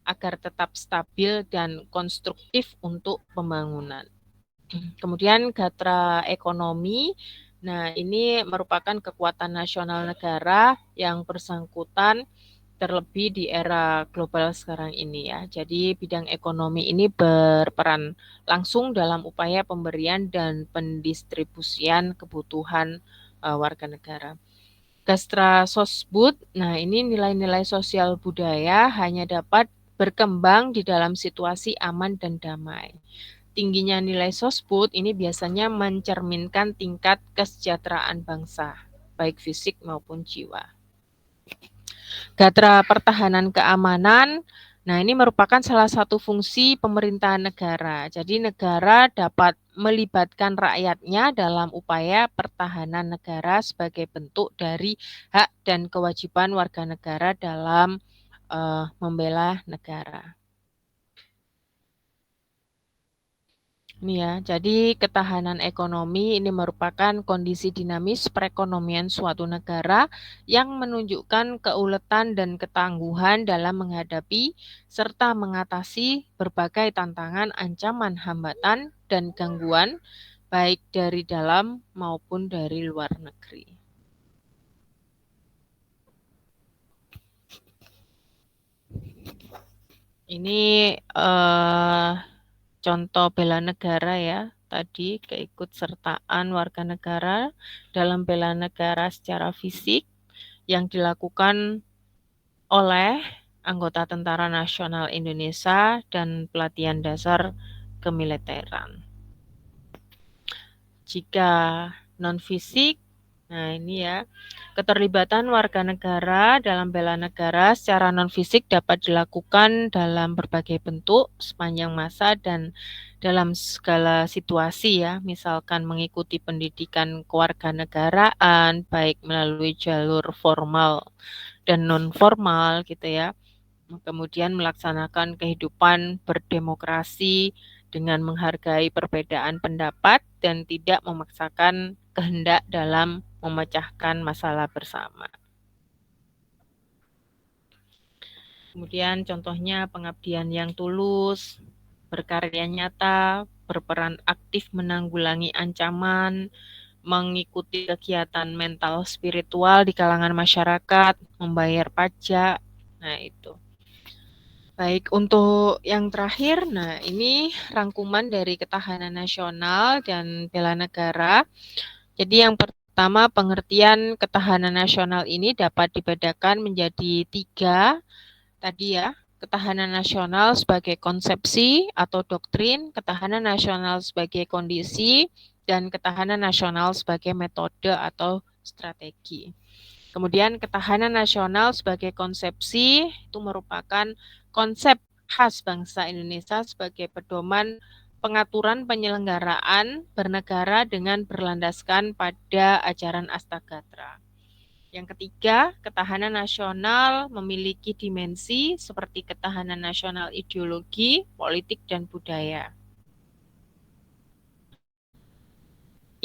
agar tetap stabil dan konstruktif untuk pembangunan. Kemudian gatra ekonomi, nah ini merupakan kekuatan nasional negara yang bersangkutan terlebih di era global sekarang ini ya. Jadi bidang ekonomi ini berperan langsung dalam upaya pemberian dan pendistribusian kebutuhan warga negara. Gatra sosbud, nah ini nilai-nilai sosial budaya hanya dapat berkembang di dalam situasi aman dan damai. Tingginya nilai sosbud ini biasanya mencerminkan tingkat kesejahteraan bangsa, baik fisik maupun jiwa. Gatra pertahanan keamanan, nah ini merupakan salah satu fungsi pemerintahan negara. Jadi negara dapat melibatkan rakyatnya dalam upaya pertahanan negara sebagai bentuk dari hak dan kewajiban warga negara dalam membela negara. Ini ya, jadi ketahanan ekonomi ini merupakan kondisi dinamis perekonomian suatu negara yang menunjukkan keuletan dan ketangguhan dalam menghadapi serta mengatasi berbagai tantangan, ancaman, hambatan, dan gangguan baik dari dalam maupun dari luar negeri. Ini contoh bela negara ya, tadi keikutsertaan warga negara dalam bela negara secara fisik yang dilakukan oleh anggota Tentara Nasional Indonesia dan pelatihan dasar kemiliteran. Jika non-fisik, nah ini ya, keterlibatan warga negara dalam bela negara secara non-fisik dapat dilakukan dalam berbagai bentuk sepanjang masa dan dalam segala situasi ya, misalkan mengikuti pendidikan kewarganegaraan baik melalui jalur formal dan non-formal gitu ya. Kemudian melaksanakan kehidupan berdemokrasi dengan menghargai perbedaan pendapat dan tidak memaksakan kehendak dalam memecahkan masalah bersama. Kemudian contohnya pengabdian yang tulus, berkarya nyata, berperan aktif menanggulangi ancaman, mengikuti kegiatan mental spiritual di kalangan masyarakat, membayar pajak. Nah, itu. Baik, untuk yang terakhir, nah ini rangkuman dari ketahanan nasional dan bela negara. Jadi yang pertama, pengertian ketahanan nasional ini dapat dibedakan menjadi 3 tadi ya. Ketahanan nasional sebagai konsepsi atau doktrin, ketahanan nasional sebagai kondisi, dan ketahanan nasional sebagai metode atau strategi. Kemudian ketahanan nasional sebagai konsepsi itu merupakan konsep khas bangsa Indonesia sebagai pedoman pengaturan penyelenggaraan bernegara dengan berlandaskan pada ajaran Astagatra. Yang ketiga, ketahanan nasional memiliki dimensi seperti ketahanan nasional ideologi, politik, dan budaya.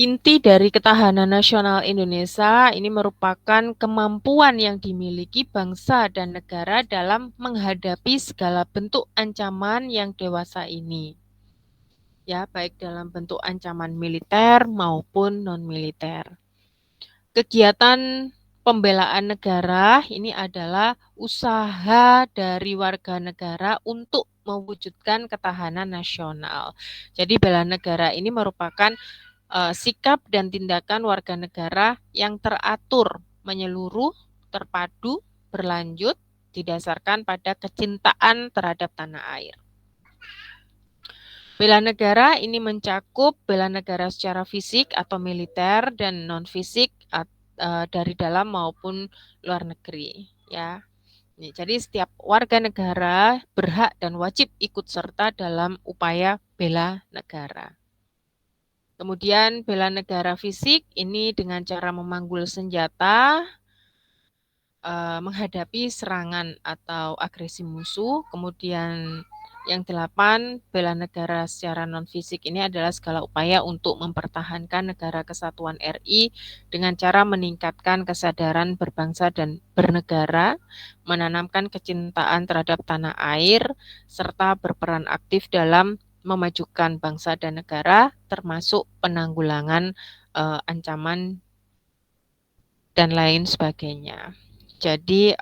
Inti dari ketahanan nasional Indonesia ini merupakan kemampuan yang dimiliki bangsa dan negara dalam menghadapi segala bentuk ancaman yang dewasa ini. Ya, baik dalam bentuk ancaman militer maupun non-militer. Kegiatan pembelaan negara ini adalah usaha dari warga negara untuk mewujudkan ketahanan nasional. Jadi bela negara ini merupakan sikap dan tindakan warga negara yang teratur, menyeluruh, terpadu, berlanjut, didasarkan pada kecintaan terhadap tanah air. Bela negara ini mencakup bela negara secara fisik atau militer dan non-fisik dari dalam maupun luar negeri, ya. Jadi setiap warga negara berhak dan wajib ikut serta dalam upaya bela negara. Kemudian bela negara fisik ini dengan cara memanggul senjata, menghadapi serangan atau agresi musuh. Kemudian yang 8, bela negara secara non-fisik ini adalah segala upaya untuk mempertahankan negara kesatuan RI dengan cara meningkatkan kesadaran berbangsa dan bernegara, menanamkan kecintaan terhadap tanah air, serta berperan aktif dalam memajukan bangsa dan negara, termasuk penanggulangan ancaman dan lain sebagainya. Jadi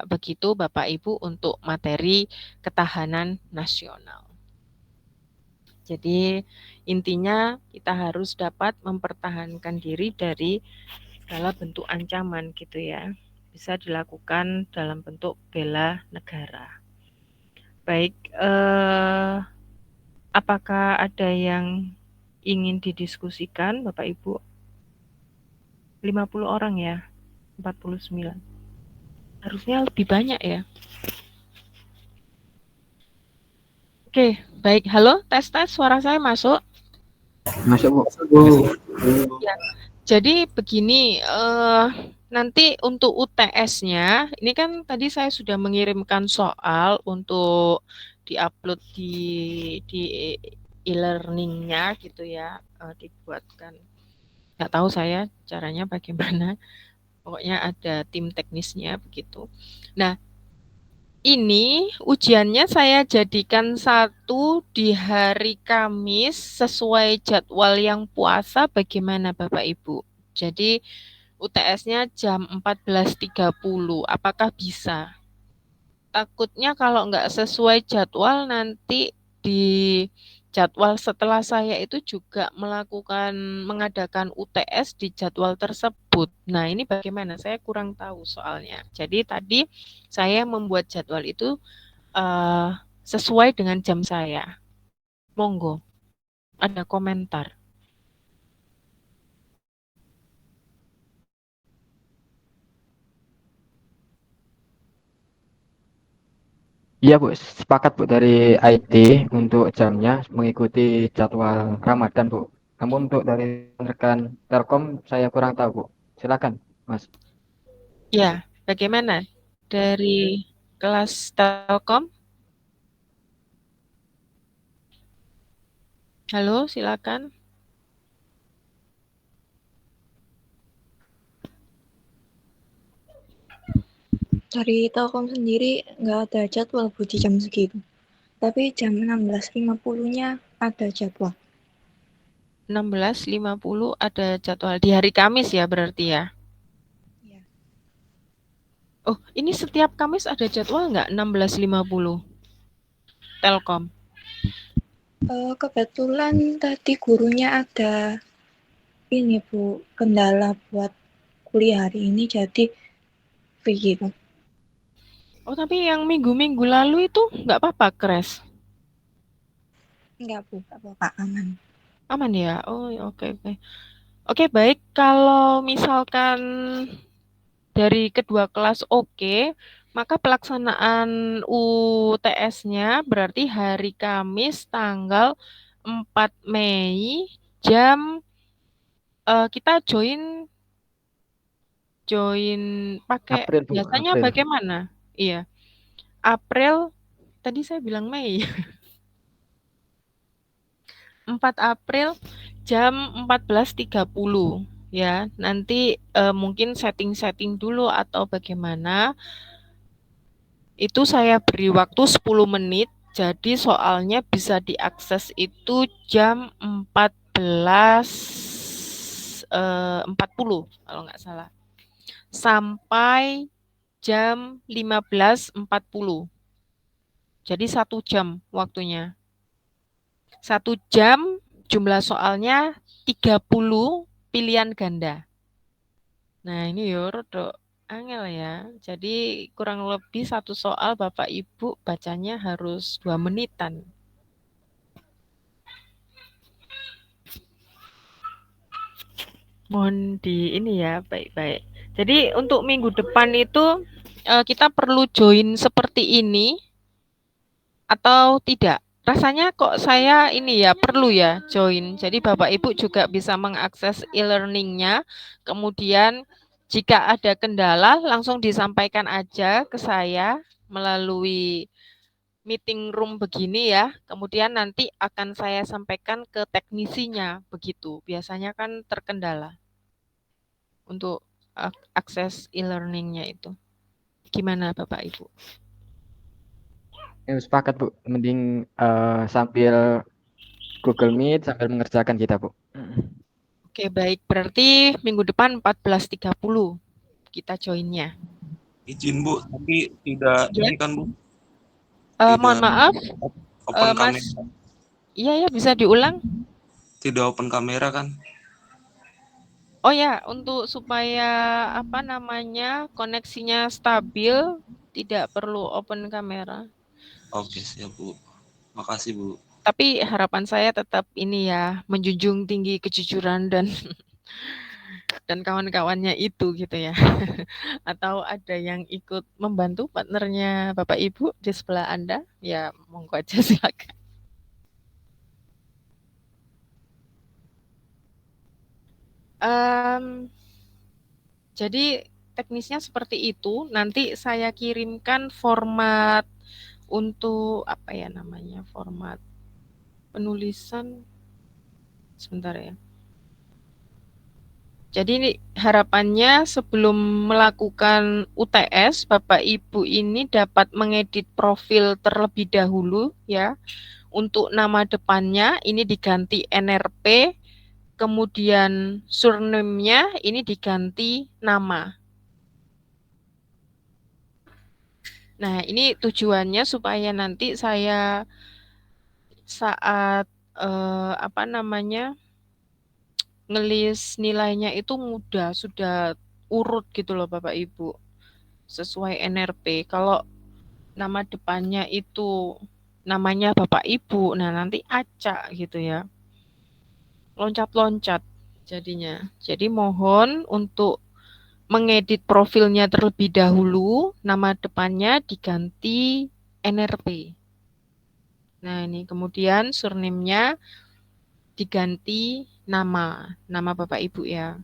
begitu Bapak Ibu untuk materi ketahanan nasional. Jadi intinya kita harus dapat mempertahankan diri dari segala bentuk ancaman gitu ya. Bisa dilakukan dalam bentuk bela negara. Baik, apakah ada yang ingin didiskusikan Bapak Ibu? 50 orang ya? 49. Harusnya lebih banyak ya. Oke, baik. Halo, tes suara saya masuk? Masuk, Bu. Ya. Jadi begini, nanti untuk UTS-nya, ini kan tadi saya sudah mengirimkan soal untuk diupload di e-learning-nya gitu ya, dibuatkan. Nggak tahu saya caranya bagaimana. Pokoknya ada tim teknisnya begitu. Nah, ini ujiannya saya jadikan 1 di hari Kamis sesuai jadwal yang puasa. Bagaimana Bapak Ibu? Jadi UTS-nya jam 14.30. Apakah bisa? Takutnya kalau nggak sesuai jadwal nanti di jadwal setelah saya itu juga mengadakan UTS di jadwal tersebut. Nah, ini bagaimana? Saya kurang tahu soalnya. Jadi tadi saya membuat jadwal itu sesuai dengan jam saya. Monggo, ada komentar. Iya, Bu. Sepakat, Bu, dari IT untuk jamnya mengikuti jadwal Ramadan, Bu. Namun untuk dari rekan Telkom saya kurang tahu, Bu. Silakan, Mas. Ya, bagaimana? Dari kelas Telkom? Halo, silakan. Dari Telkom sendiri nggak ada jadwal Bu di jam segitu. Tapi jam 16.50-nya ada jadwal. 16.50 ada jadwal. Di hari Kamis ya berarti ya? Iya. Oh, ini setiap Kamis ada jadwal nggak 16.50? Telkom. Kebetulan tadi gurunya ada ini Bu, kendala buat kuliah hari ini jadi begitu. Oh, tapi yang minggu-minggu lalu itu nggak apa-apa, Crash? Enggak Bu, nggak apa-apa, aman. Aman ya? Oh, oke. Oke, baik. Kalau misalkan dari kedua kelas oke, maka pelaksanaan UTS-nya berarti hari Kamis tanggal 4 Mei jam kita join pakai April, Bu. biasanya April. bagaimana? Iya. April, tadi saya bilang Mei. 4 April jam 14.30 ya. Nanti mungkin setting-setting dulu atau bagaimana. Itu saya beri waktu 10 menit. Jadi soalnya bisa diakses itu jam 14.40 kalau nggak salah. sampai jam 15.40. Jadi 1 jam waktunya. 1 jam, jumlah soalnya 30 pilihan ganda. Nah, ini yo rodok angel ya. Jadi kurang lebih 1 soal Bapak Ibu bacanya harus 2 menitan. Mohon di ini ya, baik-baik. Jadi untuk minggu depan itu kita perlu join seperti ini atau tidak? Rasanya kok saya ini ya perlu ya join. Jadi Bapak Ibu juga bisa mengakses e-learning-nya. Kemudian jika ada kendala langsung disampaikan aja ke saya melalui meeting room begini ya. Kemudian nanti akan saya sampaikan ke teknisinya begitu. Biasanya kan terkendala untuk akses e-learning-nya itu. Gimana Bapak Ibu? Sepakat Bu, mending sambil Google Meet sambil mengerjakan kita Bu. Oke, baik. Berarti minggu depan 14.30 kita joinnya. Izin Bu, tapi tidak Ya. ini kan Bu? Mohon maaf, Open Mas. kamera. Iya ya, bisa diulang. Tidak open kamera kan? Oh ya, untuk supaya apa namanya koneksinya stabil, tidak perlu open kamera. Oke, siap Bu. Makasih Bu. Tapi harapan saya tetap ini ya, menjunjung tinggi kejujuran dan kawan-kawannya itu gitu ya. Atau ada yang ikut membantu partnernya Bapak Ibu di sebelah Anda, ya monggo aja silakan. Jadi teknisnya seperti itu. Nanti saya kirimkan format untuk apa ya namanya, format penulisan. Sebentar ya. Jadi ini harapannya sebelum melakukan UTS, Bapak Ibu ini dapat mengedit profil terlebih dahulu ya. Untuk nama depannya ini diganti NRP, kemudian surname-nya ini diganti nama. Nah, ini tujuannya supaya nanti saya saat apa namanya ngelis nilainya itu mudah, sudah urut gitu loh Bapak Ibu, sesuai NRP. Kalau nama depannya itu namanya Bapak Ibu, nah nanti acak gitu ya, loncat-loncat jadinya. Jadi mohon untuk mengedit profilnya terlebih dahulu, nama depannya diganti NRP. Nah ini kemudian surname-nya diganti nama Bapak Ibu ya.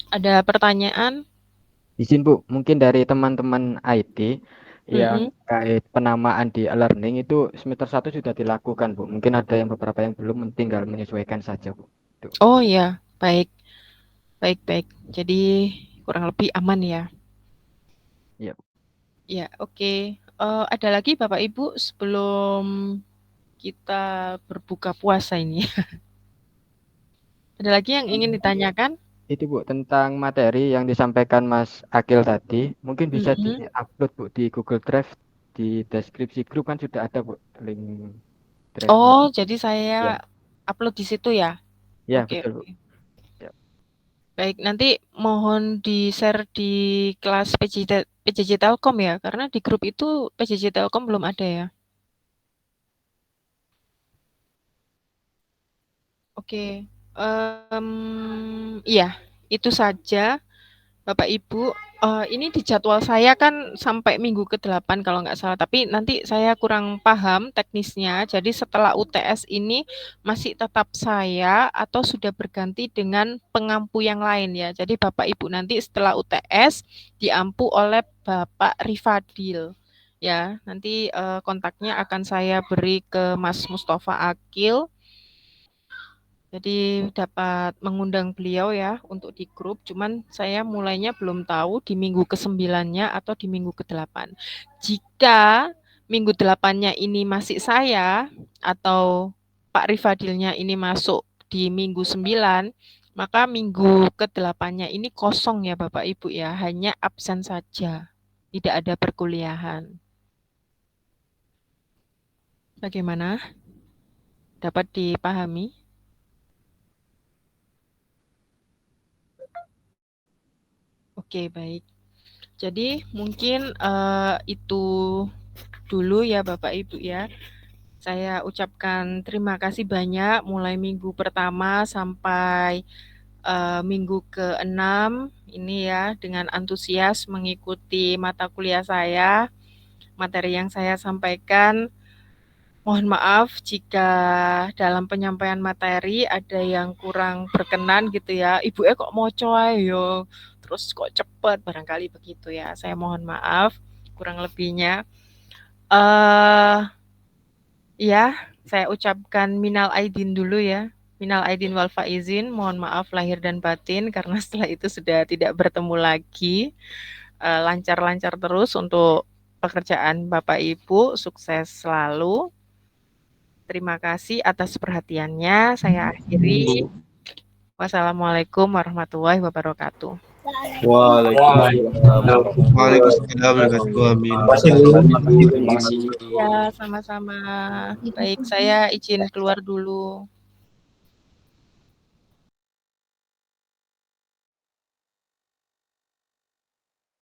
Ada pertanyaan? Izin Bu, mungkin dari teman-teman IT yang kait penamaan di e-learning itu semester 1 sudah dilakukan Bu. Mungkin ada yang beberapa yang belum, tinggal menyesuaikan saja Bu. Tuh. Oh ya, baik. Baik. Jadi kurang lebih aman ya. Iya. Ya, oke. Ada lagi Bapak Ibu sebelum kita berbuka puasa ini? Ada lagi yang ingin ditanyakan? Itu Bu, tentang materi yang disampaikan Mas Akil tadi, mungkin bisa di-upload Bu di Google Drive, di deskripsi grup kan sudah ada Bu link drive. Oh, jadi saya upload di situ ya? Ya, Oke, betul Bu. Ya. Baik, nanti mohon di-share di kelas PJJ Telkom ya, karena di grup itu PJJ Telkom belum ada ya. Oke, iya, itu saja Bapak Ibu. Ini di jadwal saya kan sampai minggu ke-8 kalau nggak salah, tapi nanti saya kurang paham teknisnya. Jadi setelah UTS ini masih tetap saya atau sudah berganti dengan pengampu yang lain ya. Jadi Bapak Ibu nanti setelah UTS diampu oleh Bapak Rifadil. Ya, nanti kontaknya akan saya beri ke Mas Mustafa Akil. Jadi dapat mengundang beliau ya untuk di grup, cuman saya mulainya belum tahu di minggu ke-9-nya atau di minggu ke-8. Jika minggu 8-nya ini masih saya atau Pak Rifadilnya ini masuk di minggu 9, Maka minggu ke-8-nya ini kosong ya Bapak Ibu ya, hanya absen saja, tidak ada perkuliahan. Bagaimana? Dapat dipahami? Oke, baik. Jadi mungkin itu dulu ya Bapak Ibu ya. Saya ucapkan terima kasih banyak mulai minggu pertama sampai minggu ke-6 ini ya dengan antusias mengikuti mata kuliah saya, materi yang saya sampaikan. Mohon maaf jika dalam penyampaian materi ada yang kurang berkenan gitu ya. Ibu kok moco ae yo, terus kok cepet, barangkali begitu ya. Saya mohon maaf kurang lebihnya. Ya, saya ucapkan minal aidin dulu ya. Minal aidin wal faizin, mohon maaf lahir dan batin karena setelah itu sudah tidak bertemu lagi. Lancar-lancar terus untuk pekerjaan Bapak Ibu, sukses selalu. Terima kasih atas perhatiannya. Saya akhiri. Wassalamualaikum warahmatullahi wabarakatuh. Waalaikumsalam warahmatullahi wabarakatuh. Ya, sama-sama. Baik, saya izin keluar dulu.